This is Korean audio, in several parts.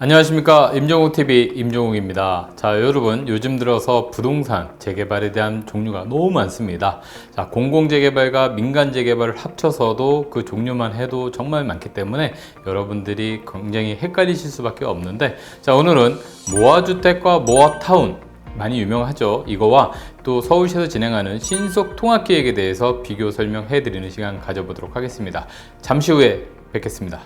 안녕하십니까, 임종욱TV 임종욱입니다. 자, 여러분, 요즘 들어서 부동산 재개발에 대한 종류가 너무 많습니다. 자, 공공재개발과 민간재개발을 합쳐서도 그 종류만 해도 정말 많기 때문에 여러분들이 굉장히 헷갈리실 수밖에 없는데, 자, 오늘은 모아주택과 모아타운, 많이 유명하죠. 이거와 또 서울시에서 진행하는 신속 통합기획에 대해서 비교 설명해 드리는 시간 가져보도록 하겠습니다. 잠시 후에 뵙겠습니다.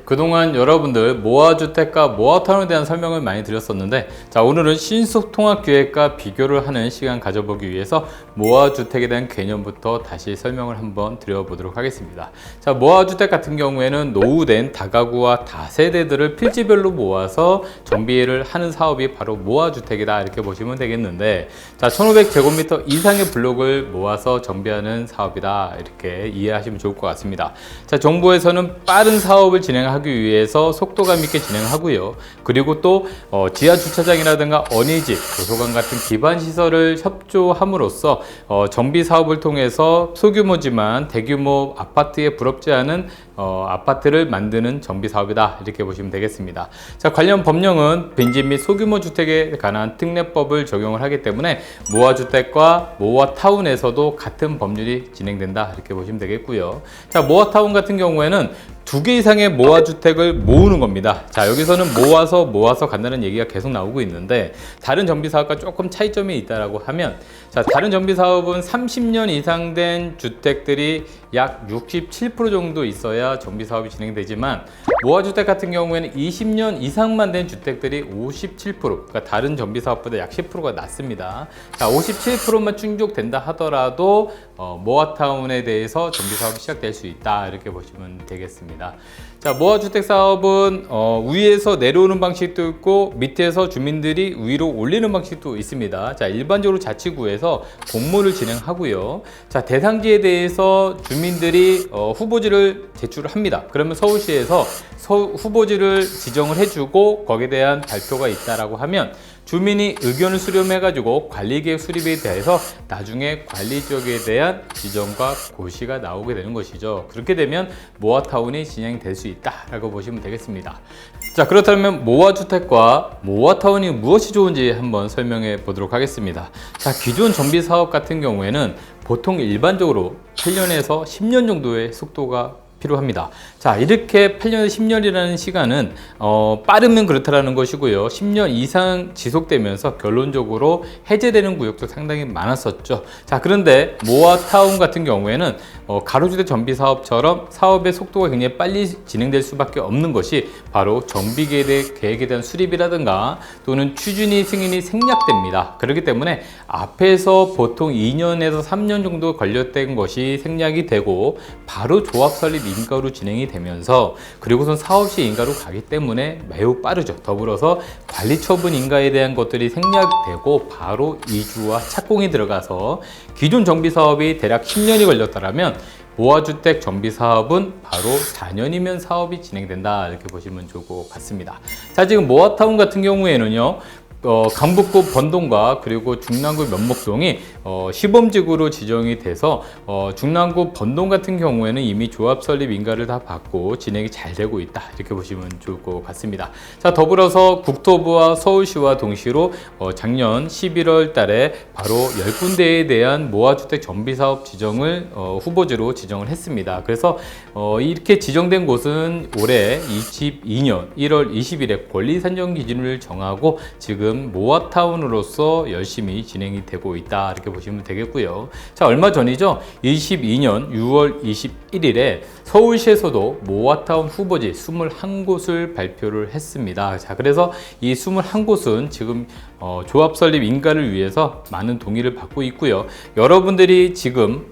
그동안 여러분들 모아주택과 모아타운에 대한 설명을 많이 드렸었는데, 자, 오늘은 신속통합기획과 비교를 하는 시간 가져보기 위해서 모아주택에 대한 개념부터 다시 설명을 한번 드려보도록 하겠습니다. 자, 모아주택 같은 경우에는 노후된 다가구와 다세대들을 필지별로 모아서 정비를 하는 사업이 바로 모아주택이다, 이렇게 보시면 되겠는데, 자, 1500제곱미터 이상의 블록을 모아서 정비하는 사업이다, 이렇게 이해하시면 좋을 것 같습니다. 자, 정부에서는 빠른 사업을 진행하기 위해서 속도감 있게 진행하고요. 그리고 또 지하 주차장이라든가 어린이집, 도서관 같은 기반 시설을 협조함으로써 정비 사업을 통해서 소규모지만 대규모 아파트에 부럽지 않은 아파트를 만드는 정비 사업이다, 이렇게 보시면 되겠습니다. 자, 관련 법령은 빈집 및 소규모 주택에 관한 특례법을 적용을 하기 때문에 모아주택과 모아타운에서도 같은 법률이 진행된다, 이렇게 보시면 되겠고요. 자, 모아타운 같은 경우에는 2개 이상의 모아주택을 모으는 겁니다. 자, 여기서는 모아서 간다는 얘기가 계속 나오고 있는데, 다른 정비사업과 조금 차이점이 있다라고 하면, 자, 다른 정비사업은 30년 이상 된 주택들이 약 67% 정도 있어야 정비사업이 진행되지만, 모아주택 같은 경우에는 20년 이상만 된 주택들이 57%, 그러니까 다른 정비사업보다 약 10%가 낮습니다. 자, 57%만 충족된다 하더라도 모아타운에 대해서 정비사업이 시작될 수 있다, 이렇게 보시면 되겠습니다. 자, 모아주택 사업은 위에서 내려오는 방식도 있고 밑에서 주민들이 위로 올리는 방식도 있습니다. 자, 일반적으로 자치구에서 공모를 진행하고요. 자, 대상지에 대해서 주민들이 후보지를 제출을 합니다. 그러면 서울시에서 후보지를 지정을 해주고 거기에 대한 발표가 있다라고 하면 주민이 의견을 수렴해가지고 관리계획 수립에 대해서 나중에 관리 지역에 대한 지정과 고시가 나오게 되는 것이죠. 그렇게 되면 모아타운이 진행될 수 있다라고 보시면 되겠습니다. 자, 그렇다면 모아주택과 모아타운이 무엇이 좋은지 한번 설명해 보도록 하겠습니다. 자, 기존 정비사업 같은 경우에는 보통 일반적으로 8년에서 10년 정도의 속도가 필요합니다. 자, 이렇게 8년에서 10년이라는 시간은 빠르면 그렇다라는 것이고요. 10년 이상 지속되면서 결론적으로 해제되는 구역도 상당히 많았었죠. 자, 그런데 모아타운 같은 경우에는 가로주택 정비 사업처럼 사업의 속도가 굉장히 빨리 진행될 수밖에 없는 것이 바로 정비 계획에 대한 수립이라든가 또는 추진이 승인이 생략됩니다. 그렇기 때문에 앞에서 보통 2년에서 3년 정도 걸렸던 것이 생략이 되고 바로 조합 설립 인가로 진행이 되면서, 그리고선 사업시 인가로 가기 때문에 매우 빠르죠. 더불어서 관리 처분 인가에 대한 것들이 생략되고 바로 이주와 착공이 들어가서 기존 정비 사업이 대략 10년이 걸렸다면 모아주택 정비 사업은 바로 4년이면 사업이 진행된다, 이렇게 보시면 좋을 것 같습니다. 자, 지금 모아타운 같은 경우에는요, 강북구 번동과 그리고 중랑구 면목동이 시범지구로 지정이 돼서 중랑구 번동 같은 경우에는 이미 조합 설립 인가를 다 받고 진행이 잘 되고 있다, 이렇게 보시면 좋을 것 같습니다. 자, 더불어서 국토부와 서울시와 동시로 작년 11월 달에 바로 10군데에 대한 모아주택 정비사업 지정을 후보지로 지정을 했습니다. 그래서 이렇게 지정된 곳은 올해 22년 1월 20일에 권리산정 기준을 정하고 지금 모아타운으로서 열심히 진행이 되고 있다, 이렇게 보시면 되겠고요. 자, 얼마 전이죠. 22년 6월 21일에 서울시에서도 모아타운 후보지 21곳을 발표를 했습니다. 자, 그래서 이 21곳은 지금 조합 설립 인가를 위해서 많은 동의를 받고 있고요. 여러분들이 지금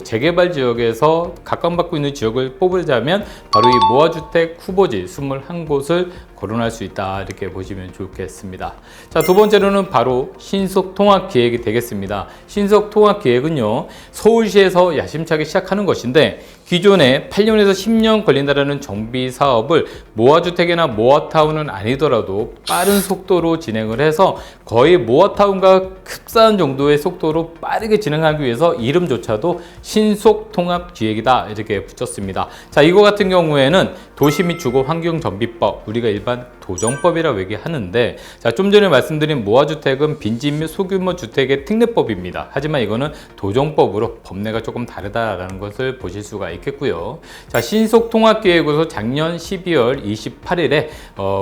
재개발 지역에서 각광받고 있는 지역을 뽑으자면 바로 이 모아주택 후보지 21곳을 거론할 수 있다, 이렇게 보시면 좋겠습니다. 자, 두 번째로는 바로 신속통합기획이 되겠습니다. 신속통합기획은요, 서울시에서 야심차게 시작하는 것인데, 기존에 8년에서 10년 걸린다라는 정비 사업을 모아주택이나 모아타운은 아니더라도 빠른 속도로 진행을 해서 거의 모아타운과 흡사한 정도의 속도로 빠르게 진행하기 위해서 이름조차도 신속통합기획이다, 이렇게 붙였습니다. 자, 이거 같은 경우에는 도시 및 주거 환경 정비법, 우리가 일반 도정법이라고 얘기하는데, 자, 좀 전에 말씀드린 모아주택은 빈집 및 소규모 주택의 특례법입니다. 하지만 이거는 도정법으로 법례가 조금 다르다라는 것을 보실 수가 있겠고요. 자, 신속통합기획으로 작년 12월 28일에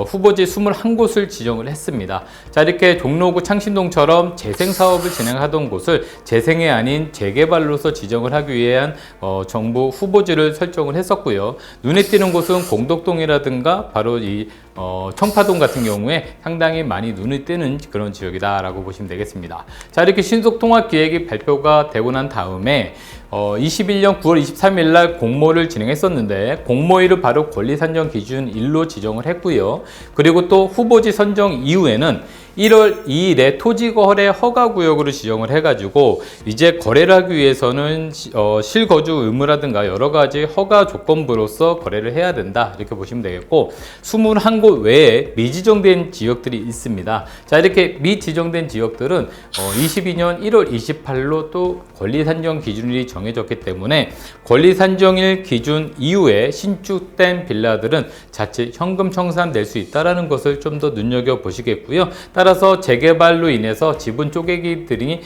후보지 21곳을 지정을 했습니다. 자, 이렇게 종로구 창신동처럼 재생사업을 진행하던 곳을 재생이 아닌 재개발로서 지정을 하기 위한 정부 후보지를 설정을 했었고요. 눈에 띄는 곳은 공덕동이라든가 바로 이 청파동 같은 경우에 상당히 많이 눈에 띄는 그런 지역이다라고 보시면 되겠습니다. 자, 이렇게 신속통합기획이 발표가 되고 난 다음에 21년 9월 23일 날 공모를 진행했었는데, 공모일을 바로 권리산정 기준 1로 지정을 했고요. 그리고 또 후보지 선정 이후에는 1월 2일에 토지거래 허가구역으로 지정을 해가지고 이제 거래를 하기 위해서는 실거주 의무라든가 여러 가지 허가 조건부로서 거래를 해야 된다, 이렇게 보시면 되겠고, 21곳 외에 미지정된 지역들이 있습니다. 자, 이렇게 미지정된 지역들은 22년 1월 28일로 또 권리산정 기준일이 정해졌기 때문에 권리산정일 기준 이후에 신축된 빌라들은 자칫 현금 청산될 수 있다는 것을 좀 더 눈여겨보시겠고요. 따라서 재개발로 인해서 지분 쪼개기들이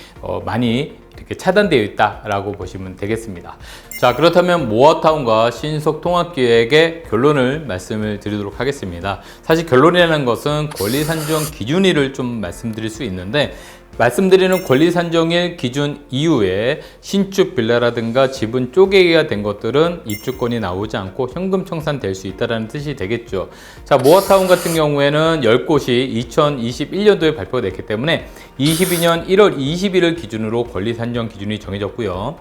많이 이렇게 차단되어 있다라고 보시면 되겠습니다. 자, 그렇다면 모아타운과 신속통합기획의 결론을 말씀을 드리도록 하겠습니다. 사실 결론이라는 것은 권리산정 기준일을 좀 말씀드릴 수 있는데, 말씀드리는 권리산정일 기준 이후에 신축 빌라라든가 지분 쪼개기가 된 것들은 입주권이 나오지 않고 현금 청산될 수 있다는 뜻이 되겠죠. 자, 모아타운 같은 경우에는 10곳이 2021년도에 발표가 됐기 때문에 22년 1월 20일을 기준으로 권리산정 기준이 정해졌고요.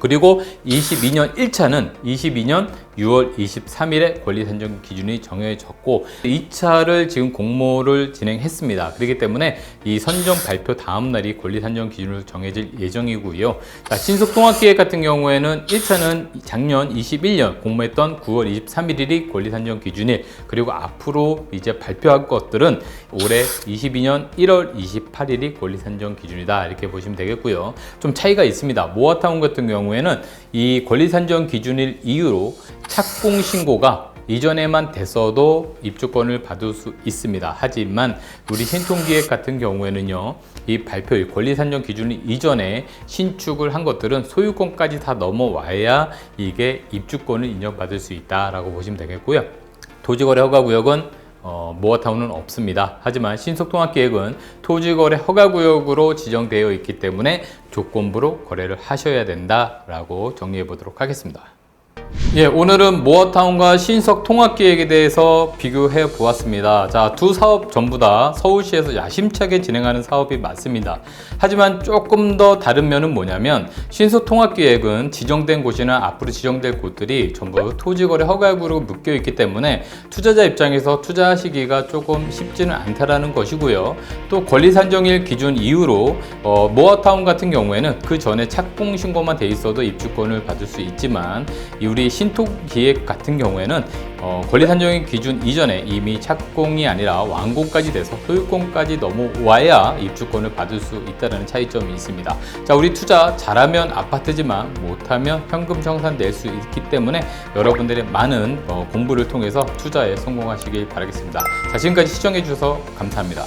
그리고 22년 1차는 22년 6월 23일에 권리산정 기준이 정해졌고, 2차를 지금 공모를 진행했습니다. 그렇기 때문에 이 선정 발표 다음 날이 권리산정 기준으로 정해질 예정이고요. 자, 신속통합기획 같은 경우에는 1차는 작년 21년 공모했던 9월 23일이 권리산정 기준일, 그리고 앞으로 이제 발표할 것들은 올해 22년 1월 28일이 권리산정 기준이다, 이렇게 보시면 되겠고요. 좀 차이가 있습니다. 모아타운 같은 경우에는 이 권리산정 기준일 이후로 착공 신고가 이전에만 됐어도 입주권을 받을 수 있습니다. 하지만 우리 신통기획 같은 경우에는요, 이 발표일 권리산정 기준이 이전에 신축을 한 것들은 소유권까지 다 넘어와야 이게 입주권을 인정받을 수 있다라고 보시면 되겠고요. 토지거래 허가구역은 모아타운은 없습니다. 하지만 신속통합기획은 토지거래 허가구역으로 지정되어 있기 때문에 조건부로 거래를 하셔야 된다라고 정리해 보도록 하겠습니다. 예, 오늘은 모아타운과 신속통합기획에 대해서 비교해 보았습니다. 자, 두 사업 전부 다 서울시에서 야심차게 진행하는 사업이 맞습니다. 하지만 조금 더 다른 면은 뭐냐면, 신속통합기획은 지정된 곳이나 앞으로 지정될 곳들이 전부 토지거래 허가구로 묶여 있기 때문에 투자자 입장에서 투자하시기가 조금 쉽지는 않다라는 것이고요. 또 권리산정일 기준 이후로 모아타운 같은 경우에는 그 전에 착공 신고만 돼 있어도 입주권을 받을 수 있지만, 우리 신통기획 같은 경우에는 권리산정일 기준 이전에 이미 착공이 아니라 완공까지 돼서 소유권까지 넘어와야 입주권을 받을 수 있다는 차이점이 있습니다. 자, 우리 투자 잘하면 아파트지만 못하면 현금 청산될 수 있기 때문에 여러분들의 많은 공부를 통해서 투자에 성공하시길 바라겠습니다. 자, 지금까지 시청해 주셔서 감사합니다.